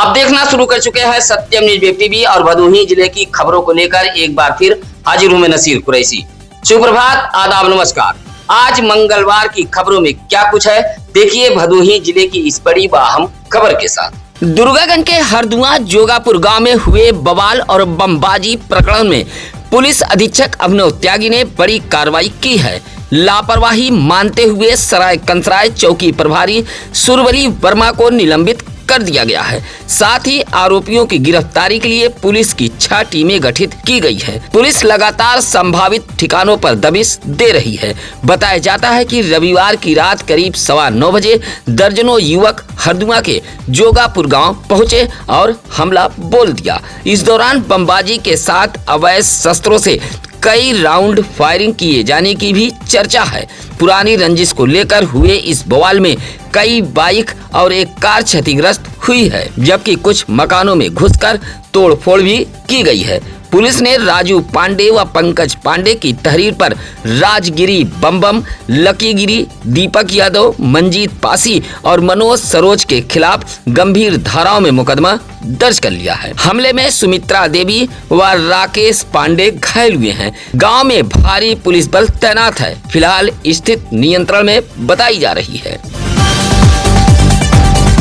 आप देखना शुरू कर चुके हैं सत्यम न्यूज वेब टीवी और भदोही जिले की खबरों को लेकर एक बार फिर हाजिर हूं मैं नसीर कुरैशी। सुप्रभात, आदाब, नमस्कार। आज मंगलवार की खबरों में क्या कुछ है, देखिए भदोही जिले की इस बड़ी व अहम खबर के साथ। दुर्गागंज के हरदुआ जोगापुर गांव में हुए बवाल और बमबाजी प्रकरण में पुलिस अधीक्षक अभिनव त्यागी ने बड़ी कार्रवाई की है। लापरवाही मानते हुए सराय कंसराय चौकी प्रभारी सुरवली वर्मा को निलंबित कर दिया गया है। साथ ही आरोपियों की गिरफ्तारी के लिए पुलिस की 6 टीमें गठित की गई है। पुलिस लगातार संभावित ठिकानों पर दबिश दे रही है। बताया जाता है कि रविवार की रात करीब 9:15 बजे दर्जनों युवक हरदुआ के जोगापुर गांव पहुंचे और हमला बोल दिया। इस दौरान बमबाजी के साथ अवैध शस्त्रों से कई राउंड फायरिंग किए जाने की भी चर्चा है। पुरानी रंजिश को लेकर हुए इस बवाल में कई बाइक और एक कार क्षतिग्रस्त हुई है, जबकि कुछ मकानों में घुसकर तोड़फोड़ भी की गई है। पुलिस ने राजू पांडे व पंकज पांडे की तहरीर पर राजगिरी बम, लकीगिरी, दीपक यादव, मंजीत पासी और मनोज सरोज के खिलाफ गंभीर धाराओं में मुकदमा दर्ज कर लिया है। हमले में सुमित्रा देवी व राकेश पांडे घायल हुए हैं। गांव में भारी पुलिस बल तैनात है। फिलहाल स्थिति नियंत्रण में बताई जा रही है।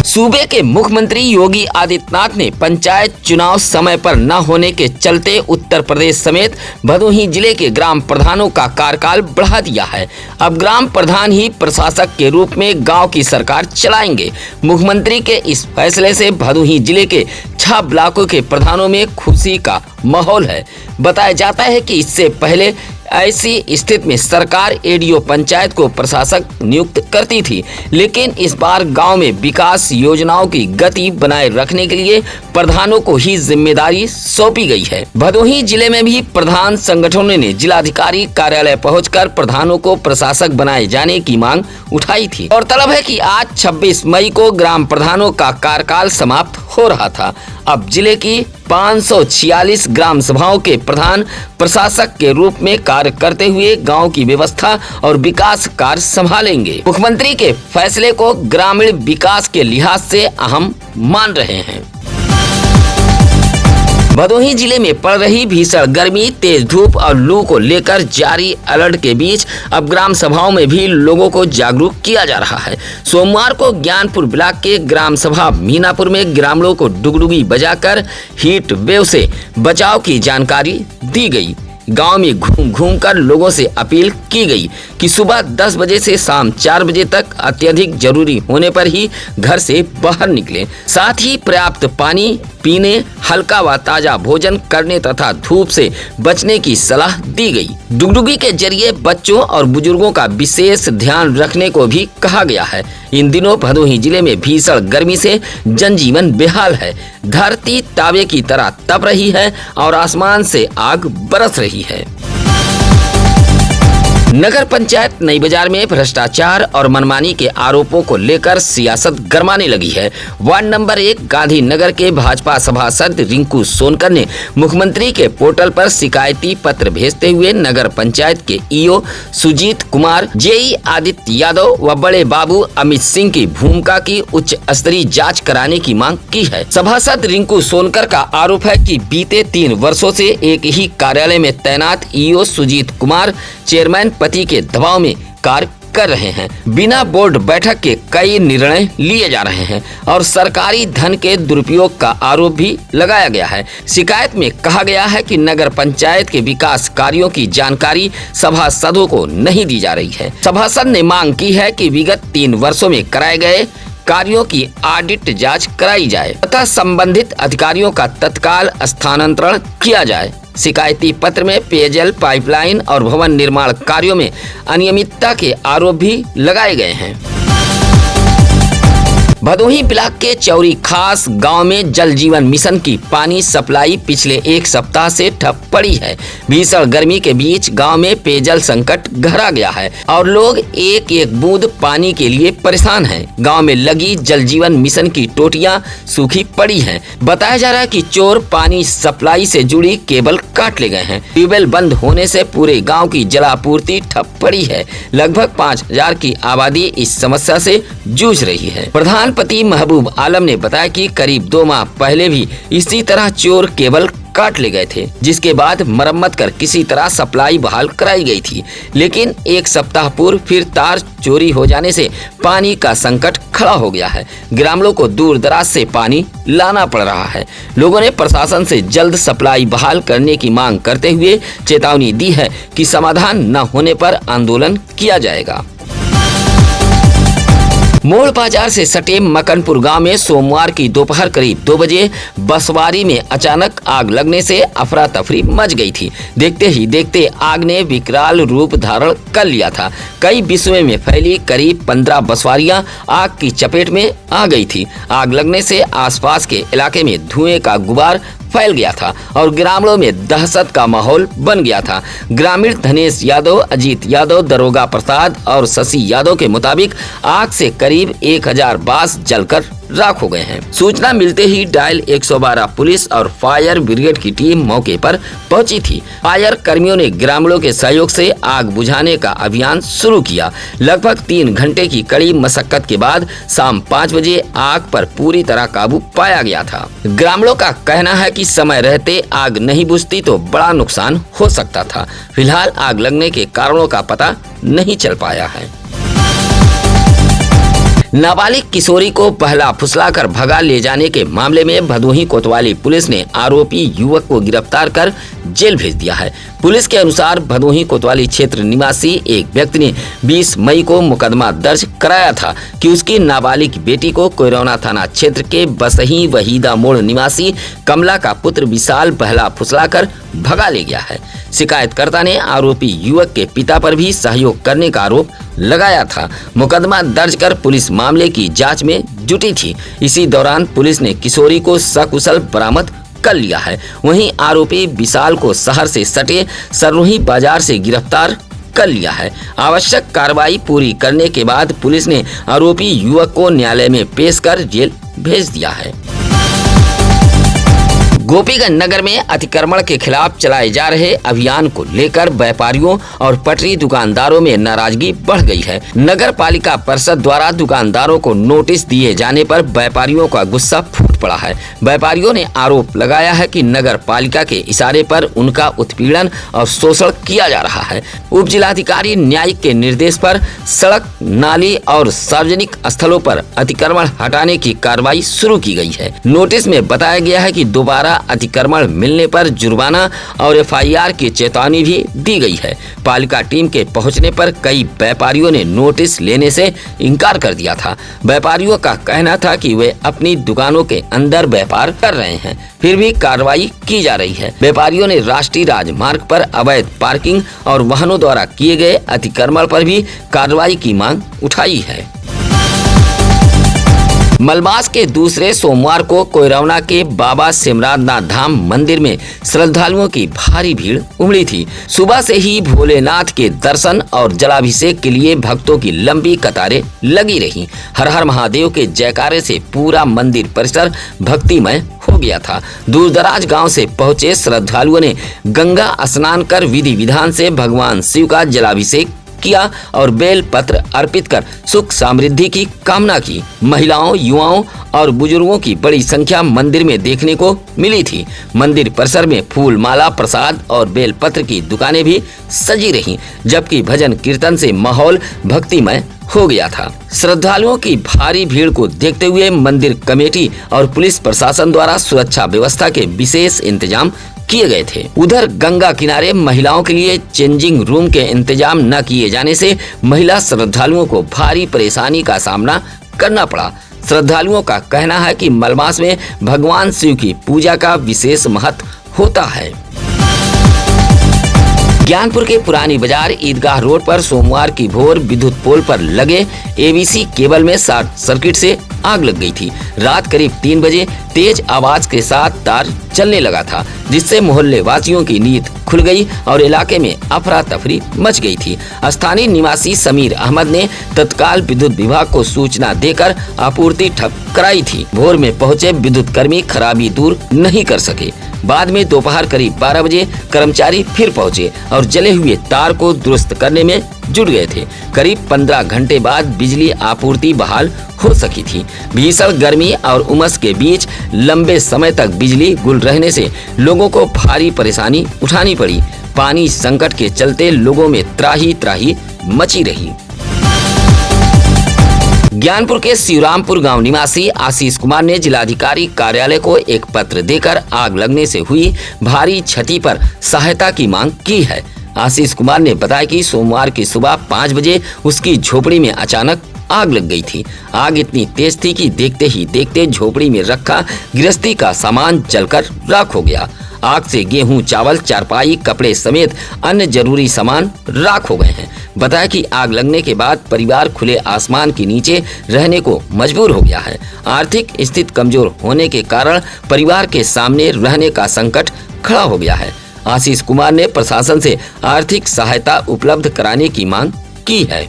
सूबे के मुख्यमंत्री योगी आदित्यनाथ ने पंचायत चुनाव समय पर न होने के चलते उत्तर प्रदेश समेत भदोही जिले के ग्राम प्रधानों का कार्यकाल बढ़ा दिया है। अब ग्राम प्रधान ही प्रशासक के रूप में गांव की सरकार चलाएंगे। मुख्यमंत्री के इस फैसले से भदोही जिले के 6 ब्लॉकों के प्रधानों में खुशी का माहौल है। बताया जाता है कि इससे पहले ऐसी स्थिति में सरकार एडीओ पंचायत को प्रशासक नियुक्त करती थी, लेकिन इस बार गांव में विकास योजनाओं की गति बनाए रखने के लिए प्रधानों को ही जिम्मेदारी सौंपी गई है। भदोही जिले में भी प्रधान संगठनों ने जिलाधिकारी कार्यालय पहुंचकर प्रधानों को प्रशासक बनाए जाने की मांग उठाई थी। और तलब है कि आज 26 मई को ग्राम प्रधानों का कार्यकाल समाप्त हो रहा था। अब जिले की 546 ग्राम सभाओं के प्रधान प्रशासक के रूप में कार्य करते हुए गांव की व्यवस्था और विकास कार्य संभालेंगे। मुख्यमंत्री के फैसले को ग्रामीण विकास के लिहाज से अहम मान रहे हैं। भदोही जिले में पड़ रही भीषण गर्मी, तेज धूप और लू को लेकर जारी अलर्ट के बीच अब ग्राम सभाओं में भी लोगों को जागरूक किया जा रहा है। सोमवार को ज्ञानपुर ब्लॉक के ग्राम सभा मीनापुर में ग्रामीणों को डुगडुगी बजाकर हीट वेव से बचाव की जानकारी दी गई। गांव में घूम कर लोगों से अपील की गई कि सुबह 10 बजे से शाम 4 बजे तक अत्यधिक जरूरी होने पर ही घर से बाहर निकलें। साथ ही पर्याप्त पानी पीने, हल्का व ताजा भोजन करने तथा धूप से बचने की सलाह दी गई। डुगडुगी के जरिए बच्चों और बुजुर्गों का विशेष ध्यान रखने को भी कहा गया है। इन दिनों भदोही जिले में भीषण गर्मी से जनजीवन बेहाल है। धरती तावे की तरह तप रही है और आसमान से आग बरस रही है। नगर पंचायत नई बाजार में भ्रष्टाचार और मनमानी के आरोपों को लेकर सियासत गरमाने लगी है। वार्ड नंबर 1 गांधी नगर के भाजपा सभासद रिंकू सोनकर ने मुख्यमंत्री के पोर्टल पर शिकायती पत्र भेजते हुए नगर पंचायत के ईओ सुजीत कुमार, जेई आदित्य यादव व बड़े बाबू अमित सिंह की भूमिका की उच्च स्तरीय जाँच कराने की मांग की है। सभासद रिंकू सोनकर का आरोप है कि बीते 3 वर्षों से एक ही कार्यालय में तैनात ईओ सुजीत कुमार चेयरमैन पति के दबाव में कार्य कर रहे हैं। बिना बोर्ड बैठक के कई निर्णय लिए जा रहे हैं और सरकारी धन के दुरुपयोग का आरोप भी लगाया गया है। शिकायत में कहा गया है कि नगर पंचायत के विकास कार्यों की जानकारी सभासदों को नहीं दी जा रही है। सभासद ने मांग की है कि विगत 3 वर्षों में कराए गए कार्यों की ऑडिट जांच कराई जाए तथा संबंधित अधिकारियों का तत्काल स्थानांतरण किया जाए। शिकायती पत्र में पेयजल पाइपलाइन और भवन निर्माण कार्यों में अनियमितता के आरोप भी लगाए गए हैं। भदोही ब्लॉक के चौरी खास गांव में जल जीवन मिशन की पानी सप्लाई पिछले 1 सप्ताह से ठप पड़ी है। भीषण गर्मी के बीच गांव में पेयजल संकट गहरा गया है और लोग एक एक बूंद पानी के लिए परेशान हैं। गांव में लगी जल जीवन मिशन की टोटियां सूखी पड़ी हैं। बताया जा रहा है कि चोर पानी सप्लाई से जुड़ी केबल काट ले गए हैं। ट्यूबवेल बंद होने से पूरे गाँव की जलापूर्ति ठप पड़ी है। लगभग 5000 की आबादी इस समस्या से जूझ रही है। प्रधान मृतान पति महबूब आलम ने बताया कि करीब 2 माह पहले भी इसी तरह चोर केबल काट ले गए थे, जिसके बाद मरम्मत कर किसी तरह सप्लाई बहाल कराई गई थी। लेकिन 1 सप्ताह पूर्व फिर तार चोरी हो जाने से पानी का संकट खड़ा हो गया है। ग्रामीणों को दूर दराज से पानी लाना पड़ रहा है। लोगों ने प्रशासन से जल्द सप्लाई बहाल करने की मांग करते हुए चेतावनी दी है कि समाधान न होने पर आंदोलन किया जाएगा। मोड़ बाजार से सटे मकनपुर गांव में सोमवार की दोपहर करीब 2 बजे बसवारी में अचानक आग लगने से अफरा तफरी मच गई थी। देखते ही देखते आग ने विकराल रूप धारण कर लिया था। कई बिस्वे में फैली करीब 15 बसवारियां आग की चपेट में आ गई थी। आग लगने से आसपास के इलाके में धुएं का गुबार फैल गया था और ग्रामीणों में दहशत का माहौल बन गया था। ग्रामीण धनेश यादव, अजीत यादव, दरोगा प्रसाद और शशि यादव के मुताबिक आग से करीब 1000 बांस जलकर राख हो गए हैं। सूचना मिलते ही डायल 112 पुलिस और फायर ब्रिगेड की टीम मौके पर पहुंची थी। फायर कर्मियों ने ग्रामीणों के सहयोग से आग बुझाने का अभियान शुरू किया। लगभग 3 घंटे की कड़ी मशक्कत के बाद शाम 5 बजे आग पर पूरी तरह काबू पाया गया था। ग्रामीणों का कहना है कि समय रहते आग नहीं बुझती तो बड़ा नुकसान हो सकता था। फिलहाल आग लगने के कारणों का पता नहीं चल पाया है। नाबालिग किशोरी को बहला फुसलाकर भगा ले जाने के मामले में भदोही कोतवाली पुलिस ने आरोपी युवक को गिरफ्तार कर जेल भेज दिया है। पुलिस के अनुसार भदोही कोतवाली क्षेत्र निवासी एक व्यक्ति ने 20 मई को मुकदमा दर्ज कराया था कि उसकी नाबालिग बेटी को कोयरौना थाना क्षेत्र के बसही वहीदा मोड़ निवासी कमला का पुत्र विशाल बहला फुसलाकर भगा ले गया है। शिकायतकर्ता ने आरोपी युवक के पिता पर भी सहयोग करने का आरोप लगाया था। मुकदमा दर्ज कर पुलिस मामले की जांच में जुटी थी। इसी दौरान पुलिस ने किशोरी को सकुशल बरामद कर लिया है। वहीं आरोपी विशाल को शहर से सटे सरोही बाजार से गिरफ्तार कर लिया है। आवश्यक कार्रवाई पूरी करने के बाद पुलिस ने आरोपी युवक को न्यायालय में पेश कर जेल भेज दिया है। गोपीगंज नगर में अतिक्रमण के खिलाफ चलाए जा रहे अभियान को लेकर व्यापारियों और पटरी दुकानदारों में नाराजगी बढ़ गई है। नगर पालिका परिषद द्वारा दुकानदारों को नोटिस दिए जाने पर व्यापारियों का गुस्सा फूट पड़ा है। व्यापारियों ने आरोप लगाया है कि नगर पालिका के इशारे पर उनका उत्पीड़न और शोषण किया जा रहा है। उप जिलाधिकारी न्यायिक के निर्देश पर सड़क, नाली और सार्वजनिक स्थलों पर अतिक्रमण हटाने की कार्रवाई शुरू की गई है। नोटिस में बताया गया है कि दोबारा अतिक्रमण मिलने पर जुर्माना और एफआईआर की चेतावनी भी दी गई है। पालिका टीम के पहुंचने पर कई व्यापारियों ने नोटिस लेने से इनकार कर दिया था। व्यापारियों का कहना था कि वे अपनी दुकानों के अंदर व्यापार कर रहे हैं, फिर भी कार्रवाई की जा रही है। व्यापारियों ने राष्ट्रीय राजमार्ग पर अवैध पार्किंग और वाहनों द्वारा किए गए अतिक्रमण पर भी कार्रवाई की मांग उठाई है। मलमास के दूसरे सोमवार को कोयरौना के बाबा सिमराजनाथ धाम मंदिर में श्रद्धालुओं की भारी भीड़ उमड़ी थी। सुबह से ही भोलेनाथ के दर्शन और जलाभिषेक के लिए भक्तों की लंबी कतारें लगी रहीं। हर हर महादेव के जयकारे से पूरा मंदिर परिसर भक्तिमय हो गया था। दूर दराज गाँव से पहुंचे श्रद्धालुओं ने गंगा स्नान कर विधि विधान से भगवान शिव का जलाभिषेक किया और बेल पत्र अर्पित कर सुख समृद्धि की कामना की। महिलाओं, युवाओं और बुजुर्गों की बड़ी संख्या मंदिर में देखने को मिली थी। मंदिर परिसर में फूल माला, प्रसाद और बेल पत्र की दुकानें भी सजी रहीं, जबकि भजन कीर्तन से माहौल भक्तिमय हो गया था। श्रद्धालुओं की भारी भीड़ को देखते हुए मंदिर कमेटी और पुलिस प्रशासन द्वारा सुरक्षा व्यवस्था के विशेष इंतजाम किए गए थे। उधर गंगा किनारे महिलाओं के लिए चेंजिंग रूम के इंतजाम न किए जाने से महिला श्रद्धालुओं को भारी परेशानी का सामना करना पड़ा। श्रद्धालुओं का कहना है कि मलमास में भगवान शिव की पूजा का विशेष महत्व होता है। ज्ञानपुर के पुरानी बाजार ईदगाह रोड पर सोमवार की भोर विद्युत पोल पर लगे एबीसी केबल में शॉर्ट सर्किट से आग लग गई थी। रात करीब 3 बजे तेज आवाज के साथ तार चलने लगा था, जिससे मोहल्ले वासियों की नींद खुल गई और इलाके में अफरा तफरी मच गई थी। स्थानीय निवासी समीर अहमद ने तत्काल विद्युत विभाग को सूचना देकर आपूर्ति ठप कराई थी। भोर में पहुंचे विद्युत कर्मी खराबी दूर नहीं कर सके। बाद में दोपहर करीब 12 बजे कर्मचारी फिर पहुंचे और जले हुए तार को दुरुस्त करने में जुट गए थे। करीब 15 घंटे बाद बिजली आपूर्ति बहाल हो सकी थी। भीषण गर्मी और उमस के बीच लंबे समय तक बिजली गुल रहने से लोगों को भारी परेशानी उठानी पड़ी। पानी संकट के चलते लोगों में त्राही त्राही मची रही। ज्ञानपुर के शिवरामपुर गांव निवासी आशीष कुमार ने जिलाधिकारी कार्यालय को एक पत्र देकर आग लगने से हुई भारी क्षति पर सहायता की मांग की है। आशीष कुमार ने बताया कि सोमवार की सुबह 5 बजे उसकी झोपड़ी में अचानक आग लग गई थी। आग इतनी तेज थी कि देखते ही देखते झोपड़ी में रखा गृहस्थी का सामान जलकर राख हो गया। आग से गेहूं, चावल, चारपाई, कपड़े समेत अन्य जरूरी सामान राख हो गए हैं। बताया कि आग लगने के बाद परिवार खुले आसमान के नीचे रहने को मजबूर हो गया है। आर्थिक स्थिति कमजोर होने के कारण परिवार के सामने रहने का संकट खड़ा हो गया है। आशीष कुमार ने प्रशासन से आर्थिक सहायता उपलब्ध कराने की मांग की है।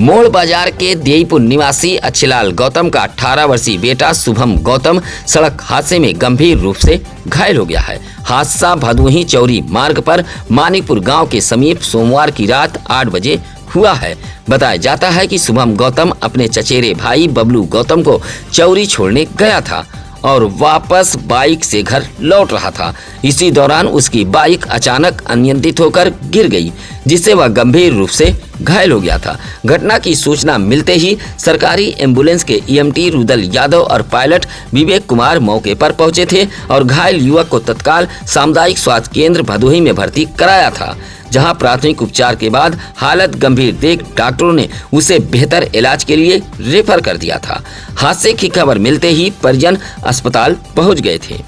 मोड़ बाजार के देईपुर निवासी अच्छीलाल गौतम का 18 वर्षीय बेटा शुभम गौतम सड़क हादसे में गंभीर रूप से घायल हो गया है। हादसा भदोही चौरी मार्ग पर मानिकपुर गांव के समीप सोमवार की रात 8 बजे हुआ है। बताया जाता है कि शुभम गौतम अपने चचेरे भाई बबलू गौतम को चौरी छोड़ने गया था और वापस बाइक से घर लौट रहा था। इसी दौरान उसकी बाइक अचानक अनियंत्रित होकर गिर गई, जिससे वह गंभीर रूप से घायल हो गया था। घटना की सूचना मिलते ही सरकारी एम्बुलेंस के ईएमटी रुदल यादव और पायलट विवेक कुमार मौके पर पहुंचे थे और घायल युवक को तत्काल सामुदायिक स्वास्थ्य केंद्र भदोही में भर्ती कराया था, जहां प्राथमिक उपचार के बाद हालत गंभीर देख डॉक्टरों ने उसे बेहतर इलाज के लिए रेफर कर दिया था। हादसे की खबर मिलते ही परिजन अस्पताल पहुंच गए थे।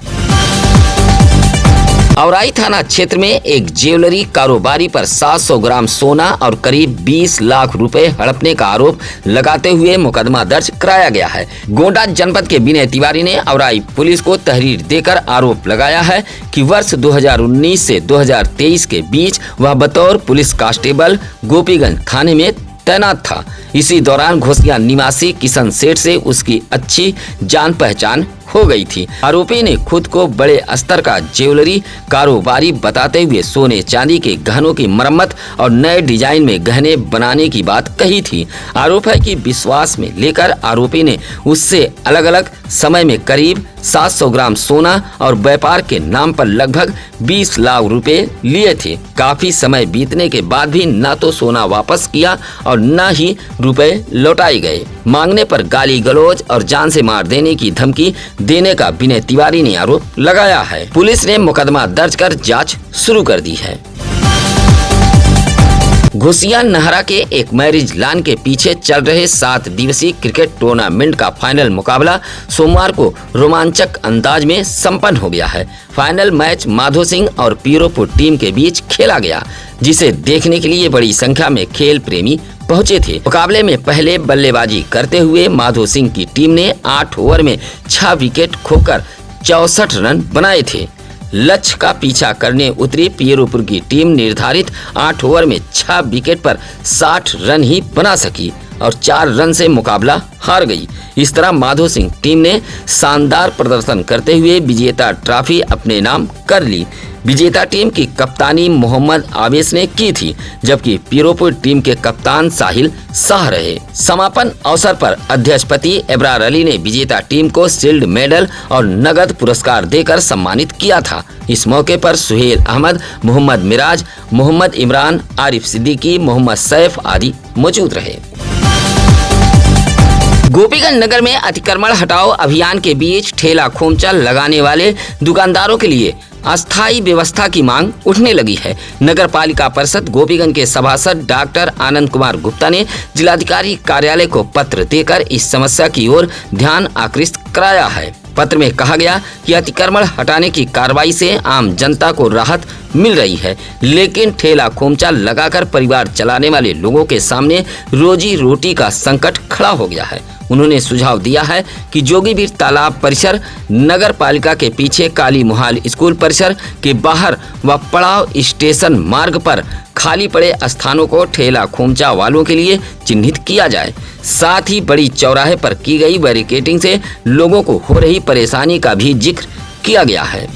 औराई थाना क्षेत्र में एक ज्वेलरी कारोबारी पर 700 ग्राम सोना और करीब 20 लाख रुपए हड़पने का आरोप लगाते हुए मुकदमा दर्ज कराया गया है। गोंडा जनपद के विनय तिवारी ने औराई पुलिस को तहरीर देकर आरोप लगाया है कि वर्ष 2019 से 2023 के बीच वह बतौर पुलिस कांस्टेबल गोपीगंज थाने में तैनात था। इसी दौरान घोसिया निवासी किशन सेठ से उसकी अच्छी जान पहचान हो गई थी। आरोपी ने खुद को बड़े स्तर का ज्वेलरी कारोबारी बताते हुए सोने चांदी के गहनों की मरम्मत और नए डिजाइन में गहने बनाने की बात कही थी। आरोप है कि विश्वास में लेकर आरोपी ने उससे अलग अलग समय में करीब 700 ग्राम सोना और व्यापार के नाम पर लगभग 20 लाख रुपए लिए थे। काफी समय बीतने के बाद भी न तो सोना वापस किया और न ही रुपए लौटाए गए। मांगने पर गाली गलौज और जान से मार देने की धमकी देने का विनय तिवारी ने आरोप लगाया है। पुलिस ने मुकदमा दर्ज कर जांच शुरू कर दी है। घोसिया नहरा के एक मैरिज लॉन के पीछे चल रहे 7 दिवसीय क्रिकेट टूर्नामेंट का फाइनल मुकाबला सोमवार को रोमांचक अंदाज में संपन्न हो गया है। फाइनल मैच माधो सिंह और पीरोपुर टीम के बीच खेला गया, जिसे देखने के लिए बड़ी संख्या में खेल प्रेमी पहुंचे थे। मुकाबले में पहले बल्लेबाजी करते हुए माधो सिंह की टीम ने 8 ओवर में 6 विकेट खोकर 64 रन बनाए थे। लक्ष्य का पीछा करने उतरी पीरोपुर की टीम निर्धारित 8 ओवर में 6 विकेट पर 60 रन ही बना सकी और 4 रन से मुकाबला हार गई। इस तरह माधो सिंह टीम ने शानदार प्रदर्शन करते हुए विजेता ट्रॉफी अपने नाम कर ली। विजेता टीम की कप्तानी मोहम्मद आवेश ने की थी, जबकि पीरोपुर टीम के कप्तान साहिल शाह रहे। समापन अवसर पर अध्यक्षपति एब्रार अली ने विजेता टीम को शील्ड मेडल और नगद पुरस्कार देकर सम्मानित किया था। इस मौके पर सुहेल अहमद, मोहम्मद मिराज, मोहम्मद इमरान, आरिफ सिद्दीकी, मोहम्मद सैफ आदि मौजूद रहे। गोपीगंज नगर में अतिक्रमण हटाओ अभियान के बीच ठेला खोमचा लगाने वाले दुकानदारों के लिए अस्थायी व्यवस्था की मांग उठने लगी है। नगर पालिका परिषद गोपीगंज के सभासद डॉक्टर आनंद कुमार गुप्ता ने जिलाधिकारी कार्यालय को पत्र देकर इस समस्या की ओर ध्यान आकृष्ट कराया है। पत्र में कहा गया कि अतिक्रमण हटाने की कार्रवाई से आम जनता को राहत मिल रही है, लेकिन ठेला खोमचा लगाकर परिवार चलाने वाले लोगों के सामने रोजी रोटी का संकट खड़ा हो गया है। उन्होंने सुझाव दिया है कि जोगीबीर तालाब परिसर, नगर पालिका के पीछे काली मुहाल स्कूल परिसर के बाहर व पड़ाव स्टेशन मार्ग पर खाली पड़े स्थानों को ठेला खोमचा वालों के लिए चिन्हित किया जाए। साथ ही बड़ी चौराहे पर की गई बैरिकेडिंग से लोगों को हो रही परेशानी का भी जिक्र किया गया है।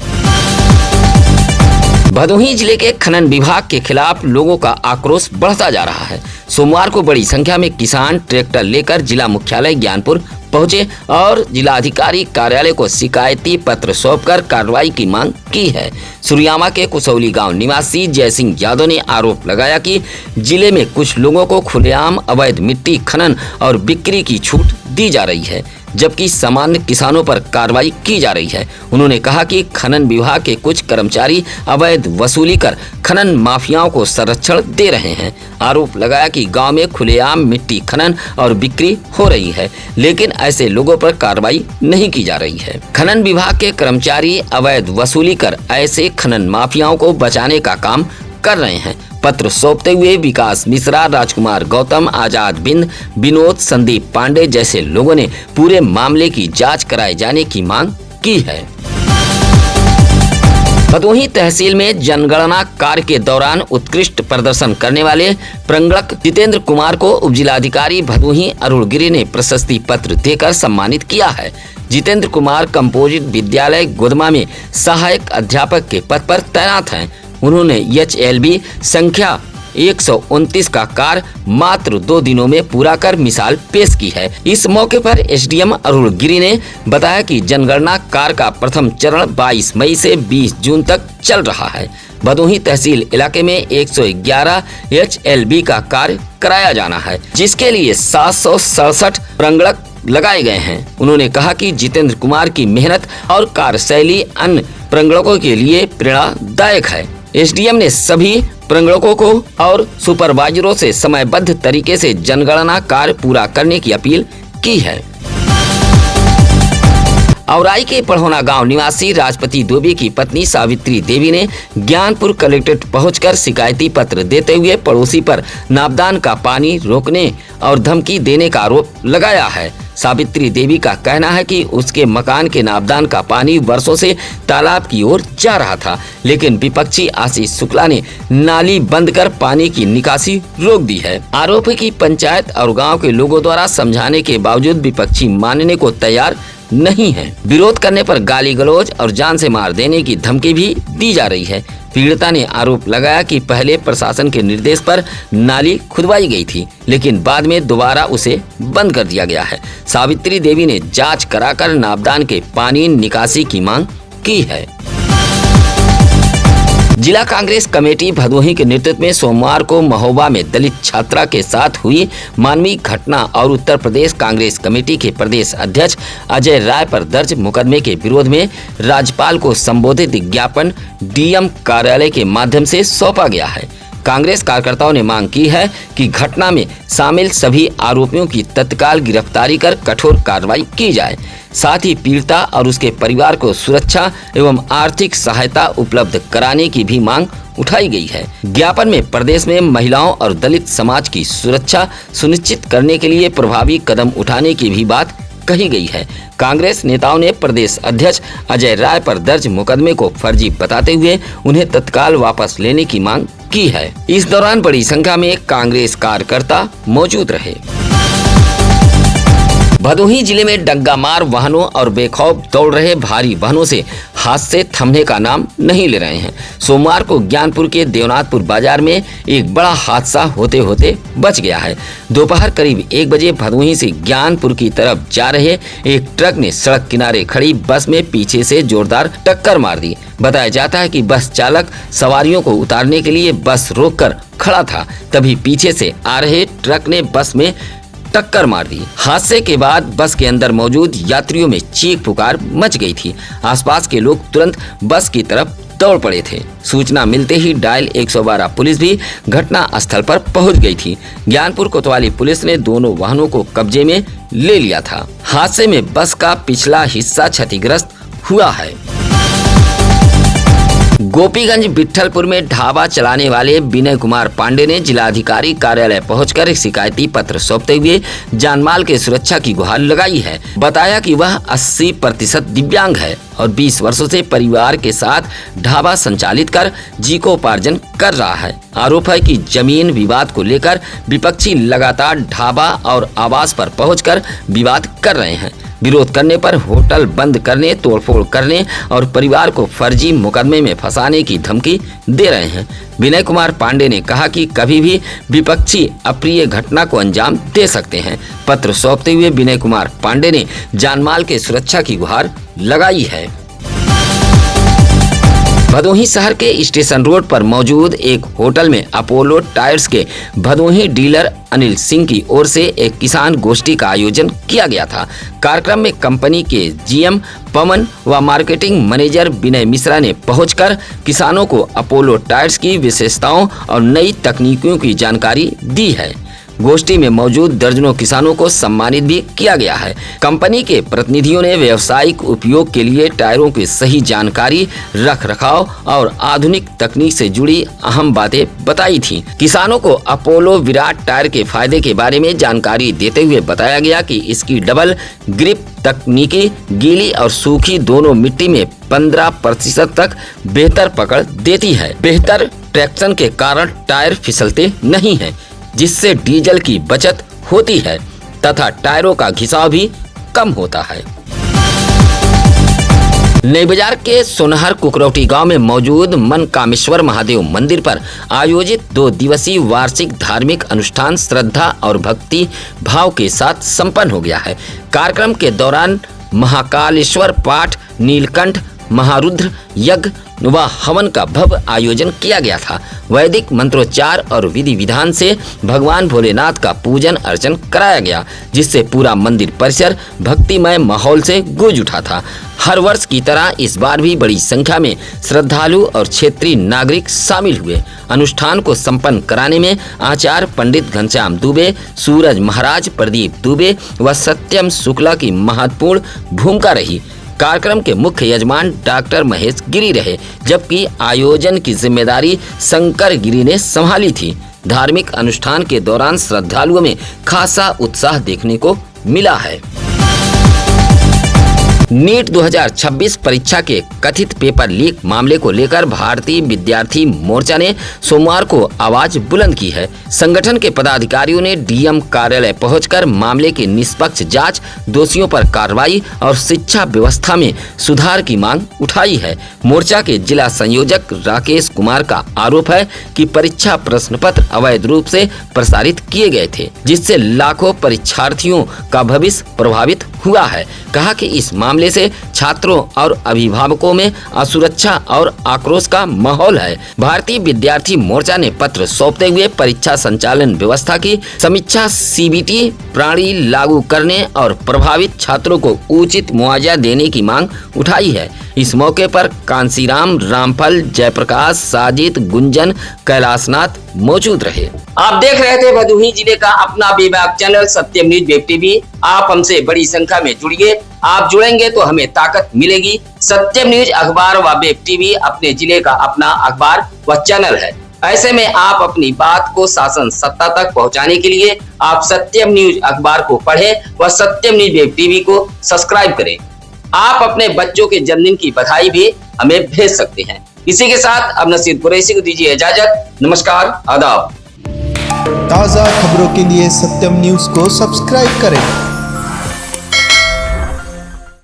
भदोही जिले के खनन विभाग के खिलाफ लोगों का आक्रोश बढ़ता जा रहा है। सोमवार को बड़ी संख्या में किसान ट्रैक्टर लेकर जिला मुख्यालय ज्ञानपुर पहुंचे और जिलाधिकारी कार्यालय को शिकायती पत्र सौंपकर कार्रवाई की मांग की है। सुरियामा के कुसौली गांव निवासी जयसिंह यादव ने आरोप लगाया कि जिले में कुछ लोगों को खुलेआम अवैध मिट्टी खनन और बिक्री की छूट दी जा रही है, जबकि सामान्य किसानों पर कार्रवाई की जा रही है। उन्होंने कहा कि खनन विभाग के कुछ कर्मचारी अवैध वसूली कर खनन माफियाओं को संरक्षण दे रहे हैं। आरोप लगाया कि गांव में खुलेआम मिट्टी खनन और बिक्री हो रही है, लेकिन ऐसे लोगों पर कार्रवाई नहीं की जा रही है। खनन विभाग के कर्मचारी अवैध वसूली कर ऐसे खनन माफियाओं को बचाने का काम कर रहे हैं। पत्र सौंपते हुए विकास मिश्रा, राजकुमार गौतम, आजाद बिंद, विनोद, संदीप पांडे जैसे लोगों ने पूरे मामले की जांच कराए जाने की मांग की है। भदोही तहसील में जनगणना कार्य के दौरान उत्कृष्ट प्रदर्शन करने वाले प्रंगड़क जितेंद्र कुमार को उपजिलाधिकारी भदोही अरुण गिरी ने प्रशस्ति पत्र देकर सम्मानित किया है। जितेंद्र कुमार कंपोजिट विद्यालय गोदमा में सहायक अध्यापक के पद पर तैनात हैं। उन्होंने HLB संख्या 129 का कार्य मात्र 2 दिनों में पूरा कर मिसाल पेश की है। इस मौके पर SDM अरुण गिरी ने बताया कि जनगणना कार्य का प्रथम चरण 22 मई से 20 जून तक चल रहा है। भदोही तहसील इलाके में 111 HLB का कार्य कराया जाना है, जिसके लिए 767 प्रंगड़क लगाए गए हैं। उन्होंने कहा कि जितेंद्र कुमार की मेहनत और कार्यशैली अन्य प्रंगड़कों के लिए प्रेरणादायक है। SDM ने सभी प्रंगड़कों को और सुपरवाइजरों से समयबद्ध तरीके से जनगणना कार्य पूरा करने की अपील की है। औराई के पढ़ौना गांव निवासी राजपति दोबी की पत्नी सावित्री देवी ने ज्ञानपुर कलेक्ट्रेट पहुंचकर शिकायती पत्र देते हुए पड़ोसी पर नापदान का पानी रोकने और धमकी देने का आरोप लगाया है। सावित्री देवी का कहना है कि उसके मकान के नापदान का पानी वर्षों से तालाब की ओर जा रहा था, लेकिन विपक्षी आशीष शुक्ला ने नाली बंद कर पानी की निकासी रोक दी है। आरोप है कि पंचायत और गांव के लोगों द्वारा समझाने के बावजूद विपक्षी मानने को तैयार नहीं है। विरोध करने पर गाली गलौज और जान से मार देने की धमकी भी दी जा रही है। पीड़िता ने आरोप लगाया कि पहले प्रशासन के निर्देश पर नाली खुदवाई गई थी, लेकिन बाद में दोबारा उसे बंद कर दिया गया है। सावित्री देवी ने जांच कराकर नापदान के पानी निकासी की मांग की है। जिला कांग्रेस कमेटी भदोही के नेतृत्व में सोमवार को महोबा में दलित छात्रा के साथ हुई मानवीय घटना और उत्तर प्रदेश कांग्रेस कमेटी के प्रदेश अध्यक्ष अजय राय पर दर्ज मुकदमे के विरोध में राज्यपाल को संबोधित ज्ञापन DM कार्यालय के माध्यम से सौंपा गया है। कांग्रेस कार्यकर्ताओं ने मांग की है कि घटना में शामिल सभी आरोपियों की तत्काल गिरफ्तारी कर कठोर कार्रवाई की जाए। साथ ही पीड़िता और उसके परिवार को सुरक्षा एवं आर्थिक सहायता उपलब्ध कराने की भी मांग उठाई गई है। ज्ञापन में प्रदेश में महिलाओं और दलित समाज की सुरक्षा सुनिश्चित करने के लिए प्रभावी कदम उठाने की भी बात कही गई है। कांग्रेस नेताओं ने प्रदेश अध्यक्ष अजय राय पर दर्ज मुकदमे को फर्जी बताते हुए उन्हें तत्काल वापस लेने की मांग की है। इस दौरान बड़ी संख्या में कांग्रेस कार्यकर्ता मौजूद रहे। भदोही जिले में डग्गा मार वाहनों और बेखौफ दौड़ रहे भारी वाहनों से हादसे थमने का नाम नहीं ले रहे हैं। सोमवार को ज्ञानपुर के देवनाथपुर बाजार में एक बड़ा हादसा होते होते बच गया है। दोपहर करीब 1 बजे भदोही से ज्ञानपुर की तरफ जा रहे एक ट्रक ने सड़क किनारे खड़ी बस में पीछे से जोरदार टक्कर मार दी। बताया जाता है कि बस चालक सवारियों को उतारने के लिए बस रोककर खड़ा था, तभी पीछे से आ रहे ट्रक ने बस में टक्कर मार दी। हादसे के बाद बस के अंदर मौजूद यात्रियों में चीख पुकार मच गई थी। आसपास के लोग तुरंत बस की तरफ दौड़ पड़े थे। सूचना मिलते ही डायल 112 पुलिस भी घटना स्थल पर पहुंच गई थी। ज्ञानपुर कोतवाली पुलिस ने दोनों वाहनों को कब्जे में ले लिया था। हादसे में बस का पिछला हिस्सा क्षतिग्रस्त हुआ है। गोपीगंज विट्ठलपुर में ढाबा चलाने वाले विनय कुमार पांडे ने जिलाधिकारी कार्यालय पहुंचकर शिकायती पत्र सौंपते हुए जानमाल के सुरक्षा की गुहार लगाई है। बताया कि वह 80% दिव्यांग है और 20 वर्षों से परिवार के साथ ढाबा संचालित कर जीविकोपार्जन कर रहा है। आरोप है कि जमीन विवाद को लेकर विपक्षी लगातार ढाबा और आवास पर पहुंचकर विवाद कर रहे हैं। विरोध करने पर होटल बंद करने, तोड़फोड़ करने और परिवार को फर्जी मुकदमे में फंसाने की धमकी दे रहे हैं। विनय कुमार पांडे ने कहा कि कभी भी विपक्षी अप्रिय घटना को अंजाम दे सकते हैं। पत्र सौंपते हुए विनय कुमार पांडे ने जानमाल के सुरक्षा की गुहार लगाई है। भदोही शहर के स्टेशन रोड पर मौजूद एक होटल में अपोलो टायर्स के भदोही डीलर अनिल सिंह की ओर से एक किसान गोष्ठी का आयोजन किया गया था। कार्यक्रम में कंपनी के जीएम पवन व मार्केटिंग मैनेजर विनय मिश्रा ने पहुंचकर किसानों को अपोलो टायर्स की विशेषताओं और नई तकनीकों की जानकारी दी है। गोष्ठी में मौजूद दर्जनों किसानों को सम्मानित भी किया गया है। कंपनी के प्रतिनिधियों ने व्यावसायिक उपयोग के लिए टायरों की सही जानकारी, रखरखाव और आधुनिक तकनीक से जुड़ी अहम बातें बताई थी। किसानों को अपोलो विराट टायर के फायदे के बारे में जानकारी देते हुए बताया गया कि इसकी डबल ग्रिप तकनीकी गीली और सूखी दोनों मिट्टी में 15% तक बेहतर पकड़ देती है। बेहतर ट्रैक्शन के कारण टायर फिसलते नहीं हैं, जिससे डीजल की बचत होती है तथा टायरों का घिसाव भी कम होता है। नई बाजार के सोनहर कुकरौटी गांव में मौजूद मनकामेश्वर महादेव मंदिर पर आयोजित 2 दिवसीय वार्षिक धार्मिक अनुष्ठान श्रद्धा और भक्ति भाव के साथ संपन्न हो गया है। कार्यक्रम के दौरान महाकालेश्वर पाठ, नीलकंठ महारुद्र यज्ञ व हवन का भव्य आयोजन किया गया था। वैदिक मंत्रोच्चार और विधि विधान से भगवान भोलेनाथ का पूजन अर्चन कराया गया, जिससे पूरा मंदिर परिसर भक्तिमय माहौल से गूंज उठा था। हर वर्ष की तरह इस बार भी बड़ी संख्या में श्रद्धालु और क्षेत्रीय नागरिक शामिल हुए। अनुष्ठान को संपन्न कराने में आचार्य पंडित घनश्याम दुबे, सूरज महाराज प्रदीप दुबे व सत्यम शुक्ला की महत्वपूर्ण भूमिका रही। कार्यक्रम के मुख्य यजमान डॉक्टर महेश गिरी रहे, जबकि आयोजन की जिम्मेदारी शंकर गिरी ने संभाली थी। धार्मिक अनुष्ठान के दौरान श्रद्धालुओं में खासा उत्साह देखने को मिला है। नीट 2026 परीक्षा के कथित पेपर लीक मामले को लेकर भारतीय विद्यार्थी मोर्चा ने सोमवार को आवाज बुलंद की है। संगठन के पदाधिकारियों ने डीएम कार्यालय पहुंचकर मामले की निष्पक्ष जांच, दोषियों पर कार्रवाई और शिक्षा व्यवस्था में सुधार की मांग उठाई है। मोर्चा के जिला संयोजक राकेश कुमार का आरोप है कि परीक्षा प्रश्न पत्र अवैध रूप से प्रसारित किए गए थे, जिससे लाखों परीक्षार्थियों का भविष्य प्रभावित हुआ है। कहा कि इस मामले से छात्रों और अभिभावकों में असुरक्षा और आक्रोश का माहौल है। भारतीय विद्यार्थी मोर्चा ने पत्र सौंपते हुए परीक्षा संचालन व्यवस्था की समीक्षा, सीबीटी प्रणाली लागू करने और प्रभावित छात्रों को उचित मुआवजा देने की मांग उठाई है। इस मौके पर कांसीराम, रामफल, जयप्रकाश, साजिद, गुंजन, कैलाशनाथ मौजूद रहे। आप देख रहे थे भदोही जिले का अपना बेबाक चैनल सत्यम न्यूज वेब टीवी। आप हमसे बड़ी संख्या में जुड़िए। आप जुड़ेंगे तो हमें ताकत मिलेगी। सत्यम न्यूज अखबार व वेब टीवी अपने जिले का अपना अखबार व चैनल है। ऐसे में आप अपनी बात को शासन सत्ता तक पहुंचाने के लिए आप सत्यम न्यूज अखबार को पढ़ें व सत्यम न्यूज वेब टीवी को सब्सक्राइब करें। आप अपने बच्चों के जन्मदिन की बधाई भी हमें भेज सकते हैं। इसी के साथ अब नसीर कुरैशी को दीजिए इजाजत। नमस्कार, आदाब। ताज़ा खबरों के लिए सत्यम न्यूज को सब्सक्राइब करें।